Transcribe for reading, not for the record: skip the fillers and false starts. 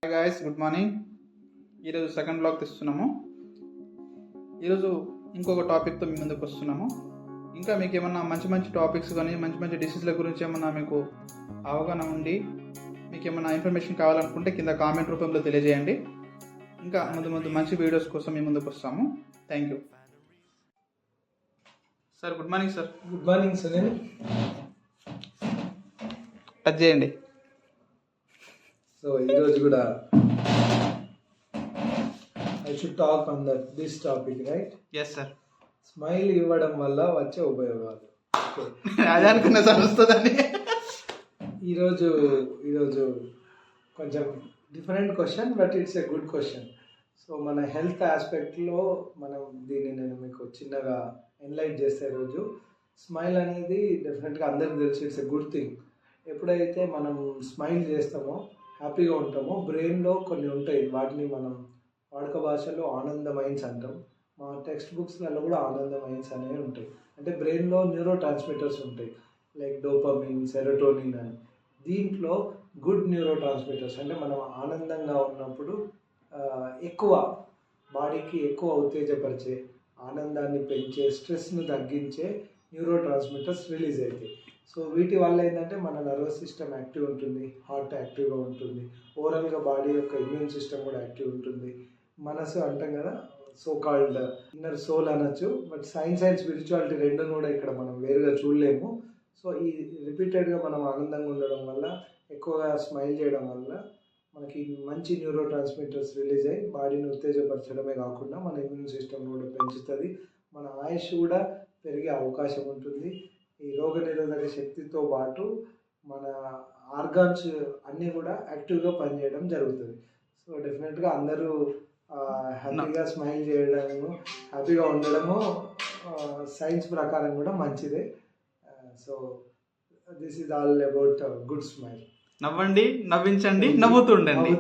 Hi guys, good morning. ఈరోజు second blog తీస్తున్నాము. ఈరోజు ఇంకొక టాపిక్తో మీ ముందుకు వస్తున్నాము. ఇంకా మీకు ఏమన్నా మంచి మంచి టాపిక్స్ కానీ మంచి మంచి డిసీజ్ల గురించి ఏమన్నా మీకు అవగాహన ఉండి మీకు ఏమన్నా ఇన్ఫర్మేషన్ కావాలనుకుంటే కింద కామెంట్ రూపంలో తెలియజేయండి. ఇంకా ముందు ముందు మంచి వీడియోస్ కోసం మీ ముందుకు వస్తాము. Thank you sir. Good morning sir. Good morning Sunil. Touch చేయండి. సో ఈరోజు కూడా I should talk on this topic, right? Yes sir. Smile ఇవ్వడం వల్ల వచ్చే ఉపయోగాలు. అదే అనుకున్న సార్ వస్తుందని. ఈరోజు కొంచెం different question, but it's a good question. So మన హెల్త్ ఆస్పెక్ట్లో మనం దీన్ని నేను మీకు చిన్నగా ఎన్లైట్ చేస్తే, రోజు స్మైల్ అనేది డెఫినెట్గా అందరికీ తెలుసు, ఇట్స్ ఎ గుడ్ థింగ్. ఎప్పుడైతే మనం స్మైల్ చేస్తామో, హ్యాపీగా ఉంటామో, బ్రెయిన్లో కొన్ని ఉంటాయి, వాటిని మనం వాడుక భాషలో ఆనంద మైన్స్ అంటాం. మా టెక్స్ట్ బుక్స్లలో కూడా ఆనంద మైన్స్ అనేవి ఉంటాయి. అంటే బ్రెయిన్లో న్యూరో ట్రాన్స్మిటర్స్ ఉంటాయి, లైక్ డోపమిన్, సెరోటోనిన్ అని. దీంట్లో గుడ్ న్యూరో ట్రాన్స్మిటర్స్ అంటే మనం ఆనందంగా ఉన్నప్పుడు ఎక్కువ బాడీకి ఎక్కువ ఉత్తేజపరిచే, ఆనందాన్ని పెంచే, స్ట్రెస్ను తగ్గించే న్యూరో ట్రాన్స్మిటర్స్ రిలీజ్ అవుతాయి. సో వీటి వల్ల ఏంటంటే మన నర్వస్ సిస్టమ్ యాక్టివ్ ఉంటుంది, హార్ట్ యాక్టివ్గా ఉంటుంది, ఓవరాల్గా బాడీ యొక్క ఇమ్యూన్ సిస్టమ్ కూడా యాక్టివ్ ఉంటుంది. మనసు అంటాం కదా, సో కాల్డ్ ఇన్నర్ సోల్ అనొచ్చు. బట్ సైన్స్ అండ్ స్పిరిచువాలిటీ రెండు కూడా ఇక్కడ మనం వేరుగా చూడలేము. సో ఈ రిపీటెడ్గా మనం ఆనందంగా ఉండడం వల్ల, ఎక్కువగా స్మైల్ చేయడం వల్ల మనకి మంచి న్యూరో ట్రాన్స్మిటర్స్ రిలీజ్ అయ్యి బాడీని ఉత్తేజపరచడమే కాకుండా మన ఇమ్యూన్ సిస్టమ్ కూడా పెంచుతుంది. మన ఆయుష్ కూడా పెరిగే అవకాశం ఉంటుంది. ఈ రోగనిరోధక శక్తితో పాటు మన ఆర్గాన్స్ అన్నీ కూడా యాక్టివ్గా పనిచేయడం జరుగుతుంది. సో డెఫినెట్గా అందరూ హ్యాపీగా స్మైల్ చేయడము, హ్యాపీగా ఉండడము సైన్స్ ప్రకారం కూడా మంచిదే. So this is all about good smile. నవ్వండి, నవ్వించండి, నవ్వుతూ ఉండండి.